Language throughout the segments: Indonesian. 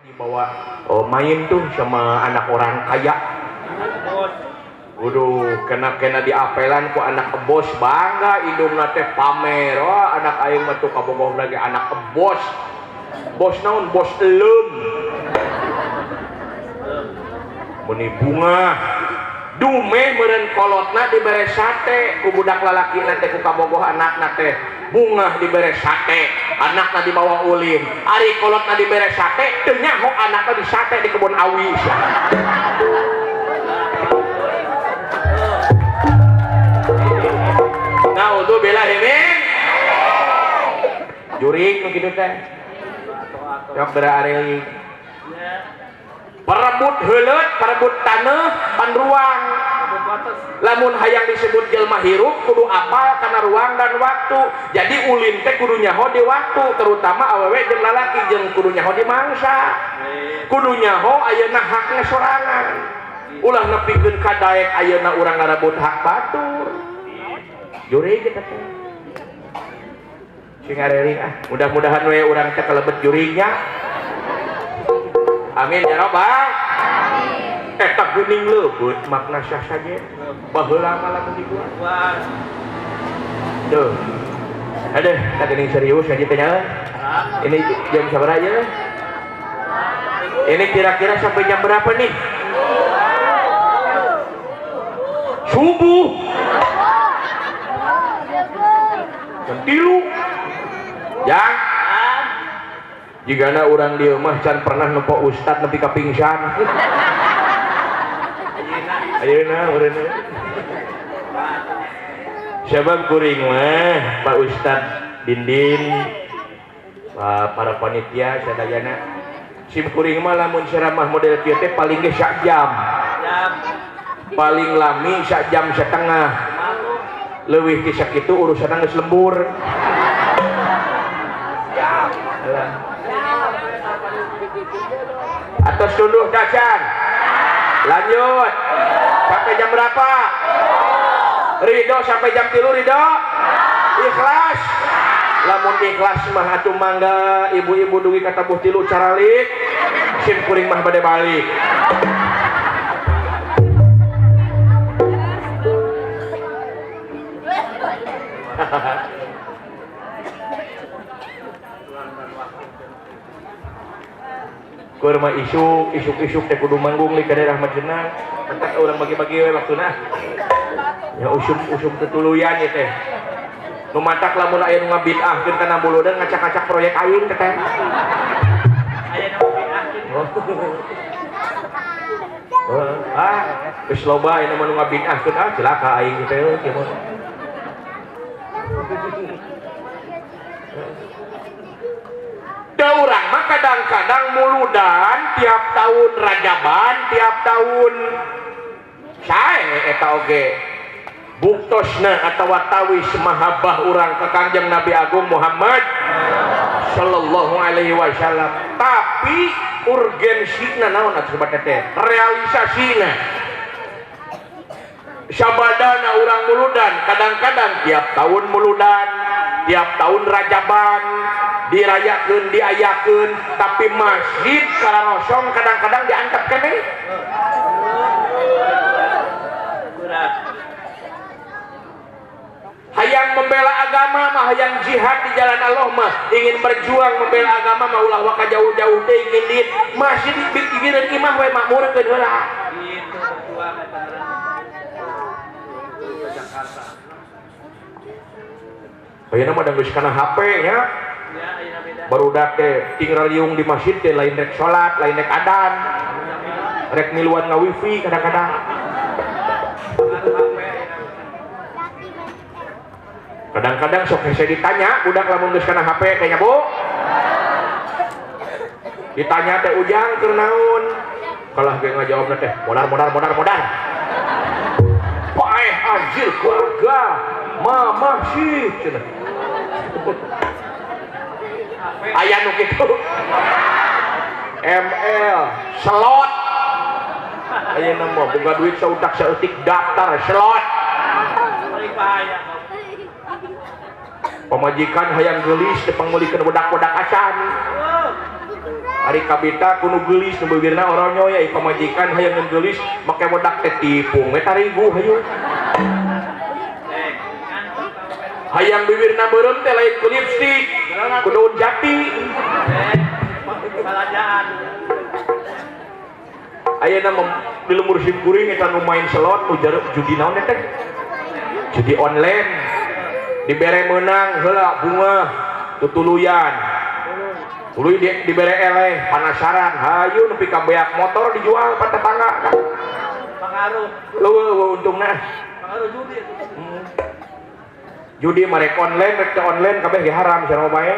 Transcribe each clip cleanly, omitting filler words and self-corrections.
dibawa main tuh sama anak orang kaya. Waduh, kena diapelan ku anak bos, bangga indungna teh pamer. Wah, anak aing mah tuh kabogoh lagi anak bos. Bos naon? Bos eleun. Meni bunga dumeh meureun kolotna dibere sate ku budak lalakina teh ku kabogoh anakna teh bunga dibere sate, anakna dibawa ulin. Ari kolotna dibere sate teu nyaho anakna di sate di kebun awi. Nah untuk bela ini juring begitu teh yang berareli perebut heuleut, perebut taneuh pan ruang. Lamun hayang disebut jelma hirup kudu apal kana ruang dan waktu. Jadi ulin teh kudu nyaho di waktu, terutama awewe jeung lalaki jeung kudu nyaho di mangsa. Kudu nyaho ayeuna hakna sorangan. Ulah nepikeun ka daek ayeuna urang ngarebut hak batur. Juri kita teh. Sing areuring mudah-mudahan we urang teh kalebet juringnya. Amin ya rabbal alamin. Eta geuning leubeut makna sah saja. Baheula mah lamun dibuat. Tuh. Aduh, tak geuning serius aja teh nya. Ini jam sabaraha aja? Ini kira-kira sampai jam berapa nih? Subuh. Jam 3. Yang jigana urang dieu mah can pernah nempo ustad nepi ka pingsan. Ayeuna urang sabab kuring mah Pak Ustad Dindin, para panitia sadayana sim kuring mah lamun ceramah model kieu teh paling ge sak jam. Paling lami sak jam setengah. Leuwih ti sakitu urusanna geus lembur. Atas tunduh dacan. Lanjut. Sampai jam berapa? Ridho sampai jam 3 ridho? Ikhlas. Lamun ikhlas mah atuh mangga ibu-ibu dugi ka tabuh 3 caralik. Sim kuring mah bade balik. Kurma isuk teh kudu manggung di daerah Majenang. Entak urang bagi-bagi we waktuna. Ya usum tetuluyan ieu teh. Nu matak lamun aya nu ngabid'ahkeun kana buludeun ngacak-ngacak proyek aing teh. Aya nu ngabid'ahkeun. Geus loba aya nu ngabid'ahkeun celaka aing teh kieu mah. Da urang mah kadang-kadang muludan tiap tahun Rajaban, tiap tahun sae eta oge buktosna atawa tawis mahabbah urang ka Kangjeng Nabi Agung Muhammad sallallahu alaihi wasallam. Tapi urgensina naon atuh sebutna teh? Realisasina. Sabadana urang muludan, kadang-kadang tiap tahun muludan, tiap tahun Rajaban dirayakeun, diayakeun, tapi masjid karosong kadang-kadang diantep keneh. Hayang membela agama mah, hayang jihad di jalan Allah mah, ingin berjuang membela agama mah ulah waka jauh-jauh teh ingin lihat masjid bikirin imah we makmurkeun heula. Itu berjuang eta Jakarta. Ayeuna mah geus kana HP nya. Barudak teh tinggal liung di masjid teh lain rek salat, lain rek adan. Rek miluan nga wifi kadang-kadang. Kadang-kadang sok hese ditanya budak lamun geus kana HP teh nya, Bu. Ditanya teh ujang keur naon? Kalah ge ngajawabna teh modar. Paeh anjir keluarga. Mama sih cenah. Aya nu kitu. ML slot. Ayeuna mah boga duit sautak saeutik daftar slot. Pamajikan hayang geulis teu pangmulikeun budak-budak acan. hari kabita kuno gelis nu bibirna oronyo ya pamajikan hayang ngeun gelis make bodak teh tipung eta ribu hayu hayang bibirna beureum teh lain ku lipstik ku daun jati balajaan ayeuna di lemur simkuring eta nu main slot nu judi naon teh judi online dibere menang heula bunga tutuluyan tuluy dibere eleh panasaran hayu nepi ka beak motor dijual ka tetangga kan pengaruh leueuh untungna pengaruh judi judi marek online rek online kabeh ge haram sareng bae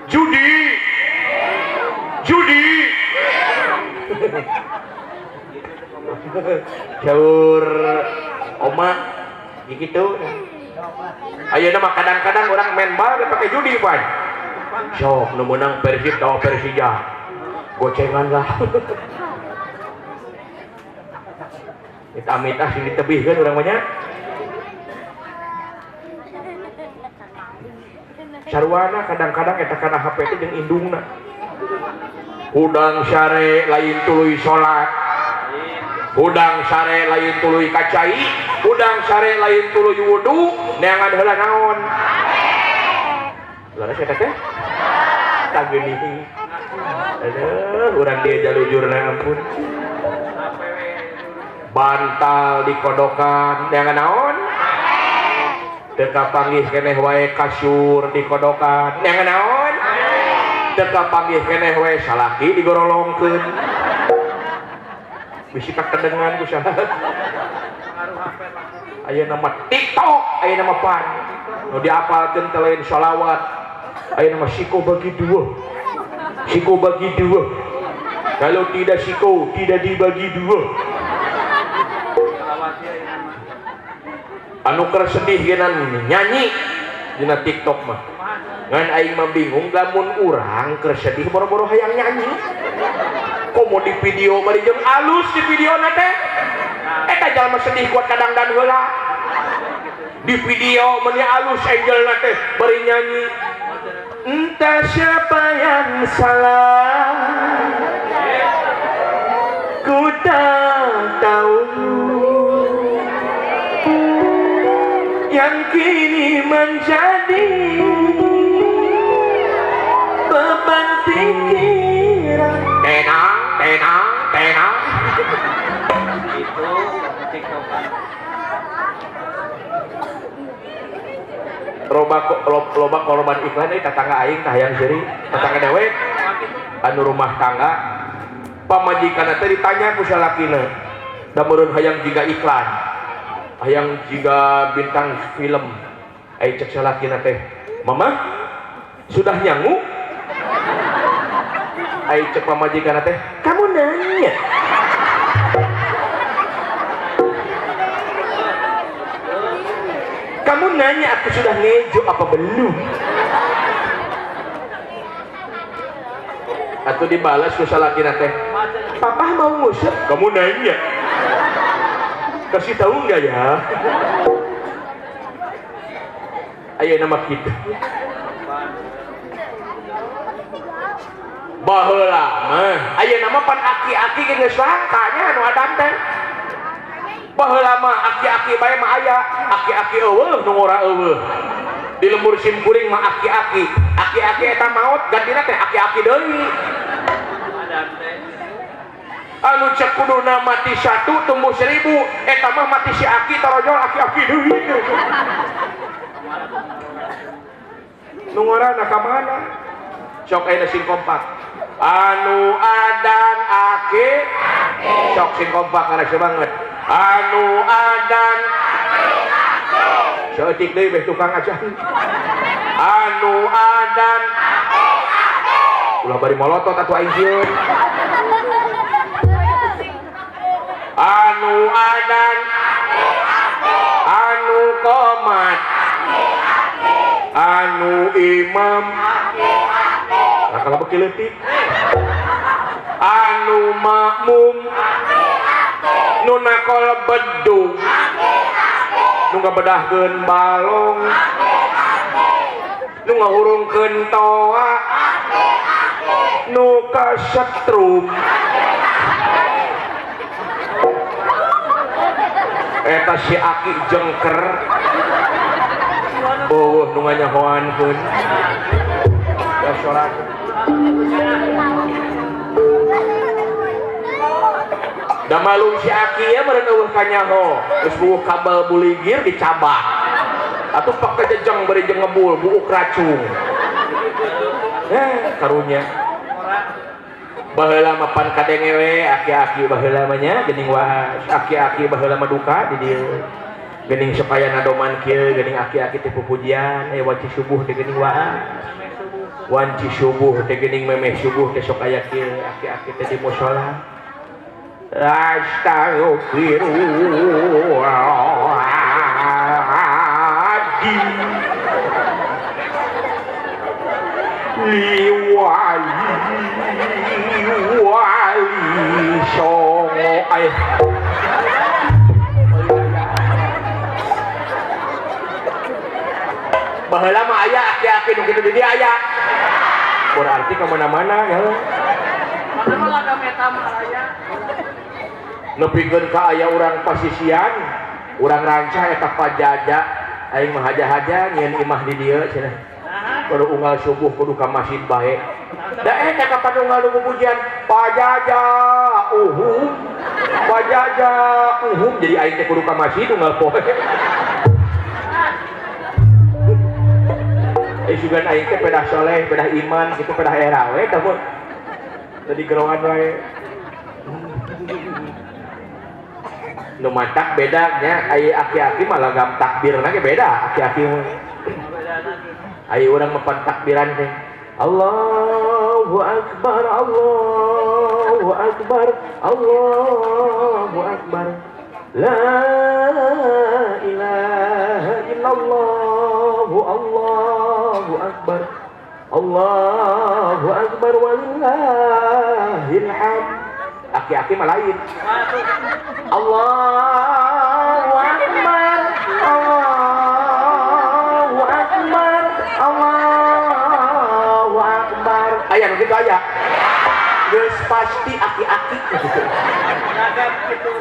judi caur oma gitu ayeuna mah kadang-kadang orang main bal ge pake judi pan sok nu menang Persib tawa Persija gocengan lah kita amit sini tebihkeun urang banyak sarwana kadang-kadang eta kana HP teh jeung indungna udang sare lain tuluy salat udang sare lain tuluy kacai udang sare lain tuluy wudu neangan heula naon laras eta teh tageuning aduh urang dia jalujurna ampun bantal dikodokan neangan naon teu kapanggih keneh wae kasur dikodokan neangan naon teu kapanggih keneh wae salaki digorolongkeun bisi kakedengan ku saha ayeuna mah TikTok ayeuna mah pan nu diapalkeun teh lain shalawat ayeuna mah siko bagi dua kalau tidak siko tidak dibagi dua anu keur sedih geuna nyanyi dina TikTok mah ngan aing mah bingung lamun urang keur sedih boro-boro hayang nyanyi komo di video bari jeung alus di videona teh eta jalma sedih kuat kadangdan heula di video meni alus angelna teh bari nyanyi entah siapa yang salah ku tak tahu yang kini menjadi beban pikiran tenang itu TikTokan loba korban iklan ini tetangga aing kahayang jeri tetangga dewek anu rumah tangga pamajikan teh ditanya ku salakina da meureun hayang jiga iklan hayang jiga bintang film ai cek salakina teh mama sudah nyangu ai cek pamajikan teh kamu nanya kamu nanya aku sudah ngejo apa belum atau dibalas ku salakina teh papa mau ngusap kamu nanya kasih tahu enggak ya ayo nama kita baheula mah ayo nama pan aki-aki geus langkanya anu adan teh baheula mah aki-aki bae mah aya aki-aki eueuh nu ngora eueuh di lembur simkuring mah aki-aki eta maot gantina teh aki-aki deui anu cek kuduna mati 1 tumbuh 1000 eta mah mati si aki tarojol aki-aki deui nu ngorana ka mana sok aya sing kompak anu adan aki sok sing kompak kana banget anu adan seetik deui beh tukang acan anu adan ulah bari molotot atuh aing sieun anu adan anu komat anu imam nah kalau bekileutik anu makmum nu nakol bedung nu ngabedahkeun balong nu ngahurungkeun toa nu kasetrum eta si Aki jengker oh nu nganyahoankeun da salat da malung si Aki ya meureun eueuh kanyaho geus buuk kabel buligir dicabak atuh pak kejejeng bari jeung ngebul buuk racung karunya baheula mapan kadenge we aki-aki baheula mah nya geuning wae aki-aki baheula mah duka di dieu geuning supaya nadoman kieu geuning aki-aki teh pupujian wanci subuh teh geuning wae wanci subuh teh geuning memeh subuh teh sok aya kieu aki-aki teh di mushola astagfirullahaladzim liwali songo ay baheula mah aya aki-aki nu kitu di dieu aya berarti ka mana-mana ya mana laga meta mah aya nepikeun ka aya urang pasisian urang rancah eta pajaja aing mah haja-haja nyieun imah di dieu cenah kudu unggal subuh kudu ka masjid bae da eta kapan unggal nu pujian pajaja pajaja jadi aing teh kudu ka masjid unggal poe sugan aing teh pedah soleh pedah iman gitu pedah era we tah mun tadi gerohan wae nu matak beda nya ai aki-aki mah lagam takbirna ge beda aki-aki ai urang mapan takbiran teh Allahu akbar Allahu akbar Allahu akbar la ilaha illallah Allahu akbar Allahu akbar walillahil hamd aki-aki mah lain Allahu akbar Allahu akbar Allahu akbar aya nu kitu aya geus pasti aki-aki nagap kitu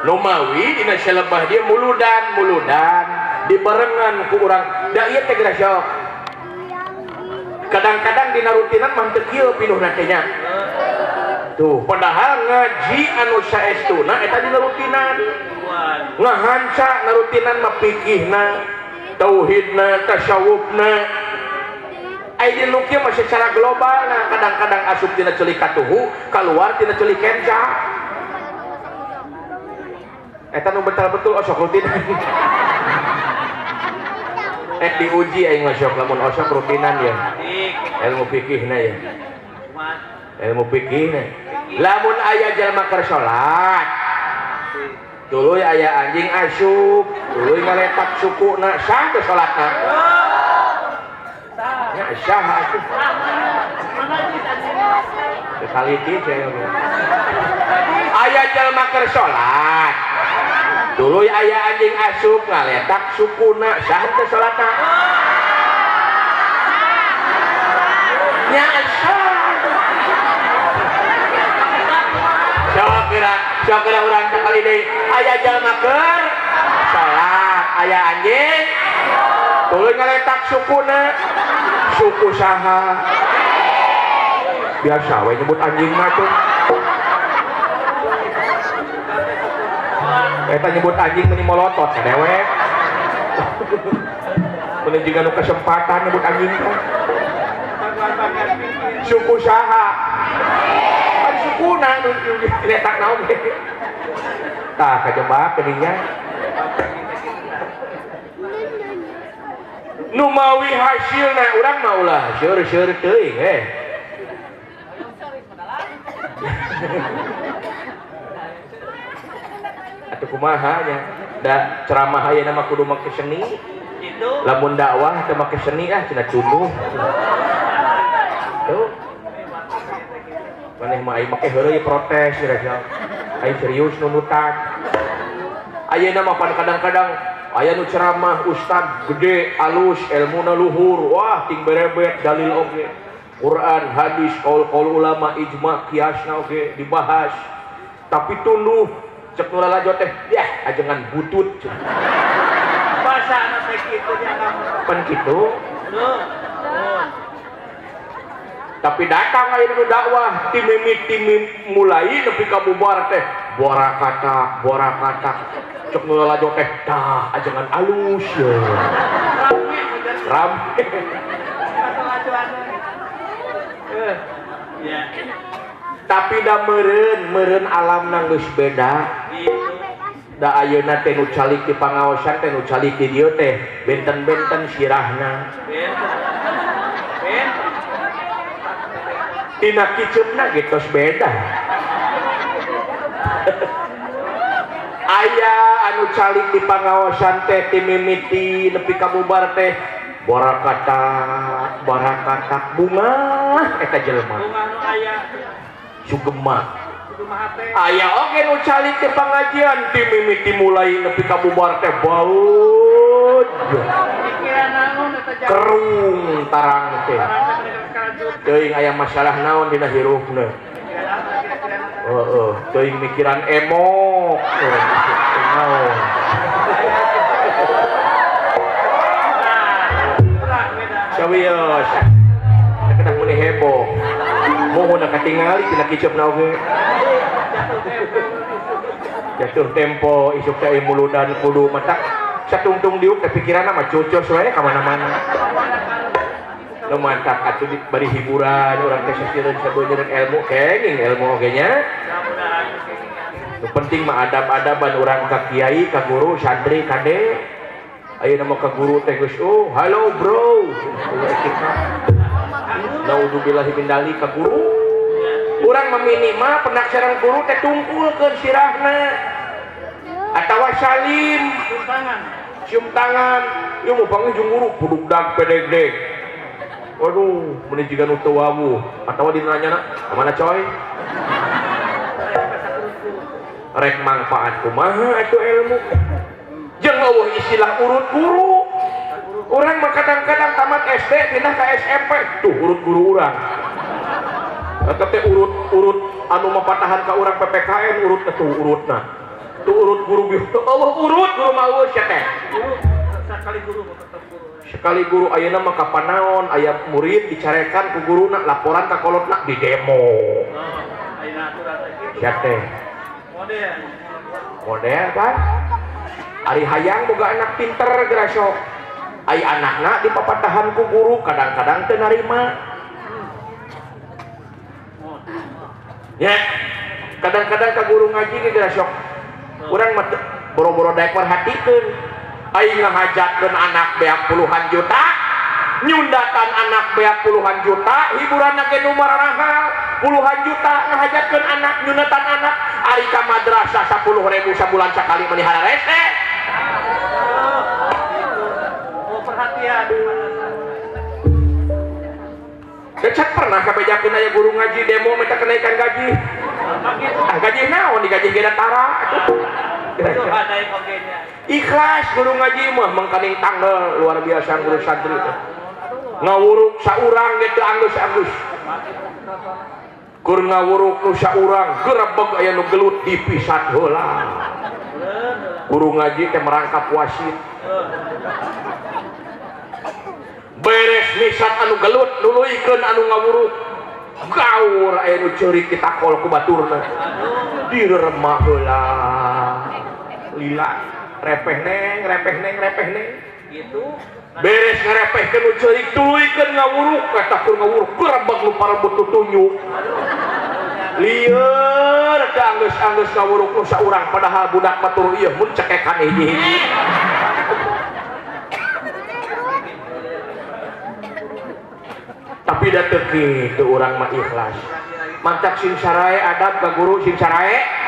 Numawi dina salebah dia muludan dibarengan ku urang da ieu teh geura syok kadang-kadang dina rutinan mah teu kieu pinuhna teh nya tuh padahal ngaji anu saestuna eta dina rutinan ngahanca na rutinan mah fikihna tauhidna tasyawufna ai di nu kieu mah secara global nah kadang-kadang asup tina ceulik katuhu kaluar tina ceulik kenca eta nu betul-betul osok rutinan diuji aing mah sok lamun osok rutinan ya ilmu fikihna ya ilmu fikihna lamun aya jalma keur salat tuluy aya anjing asup tuluy ngaletak sukuna sah teh salatna ya sah atuh sekali ti aya jalma keur salat tuluy aya anjing asup ngaletak sukuna sah teh salatna nya sah Syokira urang sekali deui aya jalma keur salat aya anjing tuluy ngaletak sukuna suku saha biasa we nyebut anjing mah tuh eta nyebut anjing meni molotot ka dewek mun juga nu kesempatan nyebut anjing teh suku saha kan sukuna nu letak naon tah kajebak geuninnya nu mawi hasilna urang mah ulah seur-seur teuing atuh kumaha nya da ceramah aya nama kudu make seni gitu lamun dakwah teu make seni cenah cunduh tuh maneh mah aing make heureuy protes geura aing serius nunutan ayeuna mah pan kadang-kadang aya nu ceramah ustad gede alus ilmuna luhur wah ting berebet dalil oge Quran hadis qaul ulama ijma kiasna oge dibahas tapi tunduh cek nu lalajo teh yah ajengan butut bahasa teh kitu nya kamu pan kitu tapi datang ayeuna nu dakwah tim mulai nepi ka bubar teh borakata cek nu lalajo teh tah ajengan alus ya rame ya tapi da meureun alamna geus beda da ayeuna teh nu calik di pangaosan teh nu calik di dieu teh benten-benten sirahna tina kiceupna geus beda aya anu calik di pangaosan teh ti mimiti nepi ka bubar teh borakata bunga eta jelema bunga nu aya sugema teh aya oge nu calik teh pangajian ti mimiti mulai nepi ka bubar teh baud pikiran naon eta jago kerung tarang teh teuing aya masalah naon dina hirupna heeh teuing mikiran emo naon sawios kedah muni heboh mohon katingali tina kiceupna oge jatuh tempo isuk teh muludan kudu matak satungtung diuk teh pikiranna mah cocos wae ka mana-mana nu mantap atuh bari hiburan urang teh sasireun sabeuneureun ilmu kenging ilmu oge nya nu penting mah adab-adaban urang ka kiai ka guru santri kade ayeuna mah ka guru teh geus halo bro naudzubillahi min dzalik ka guru urang meminimal pendaksaran guru teh tungkulkeun sirahna atawa salim cium tangan ieu mah panggih guru budugdag pedegdeg waduh mun jiga nu teu wawu atawa dinanyana mana coy rek manfaat kumaha atuh ilmu jeung eueuh istilah urut guru urang mah kadang-kadang tamat SD pindah ka SMP tuh urut guru urang eta teh urut anu mapatahan ka urang PPKN urut teh urutna tuh urut guru bieu Allah urut guru mah eueuh sia teh sekali guru ayeuna mah kapanaon aya murid dicarekan ku guruna laporan ka kolotna di demo ayeuna aturan kitu sia teh model kan ari hayang boga anak pinter geura sok ai anakna dipapatahan ku guru kadang-kadang teu narima ya kadang-kadang ka guru ngaji ge geura sok urang mah boro-boro daek perhatikeun ai ngahajatkeun anak beak puluhan juta nyundatan anak beak puluhan juta hiburanna ge nu mararahal puluhan juta ngahajatkeun anak nyundatan anak ari ka madrasah 10.000 sabulan sakali melihara rese perhatian Decak pernah kabejakeun aya guru ngaji demo minta kenaikan gaji gaji naon digaji ge datara itu ada yang ogenya ikhlas guru ngaji mah mangkaning tanggal luar biasa guru santri teh ngawuruk saurang ge teu anggeus-anggeus kur ngawuruk nu saurang gerebeg aya nu gelut dipisat heula guru ngaji teh merangkap wasit beres misat anu gelut nuluikeun anu ngawuruk gaur aya nu ceurik ditakol ku baturna direma heula lila repeh neng gitu beres ngarepehkeun nu ceurik tuluikeun ngawuruk eta keur ngawuruk gerebeg nu parebut tutunyuk lieur teh anggeus-anggeus ngawuruk nu saurang padahal budak batur ieu mun cekekan hiji-hiji tapi da teu kitu urang mah ikhlas mantak sing sarae adab ka guru sing sarae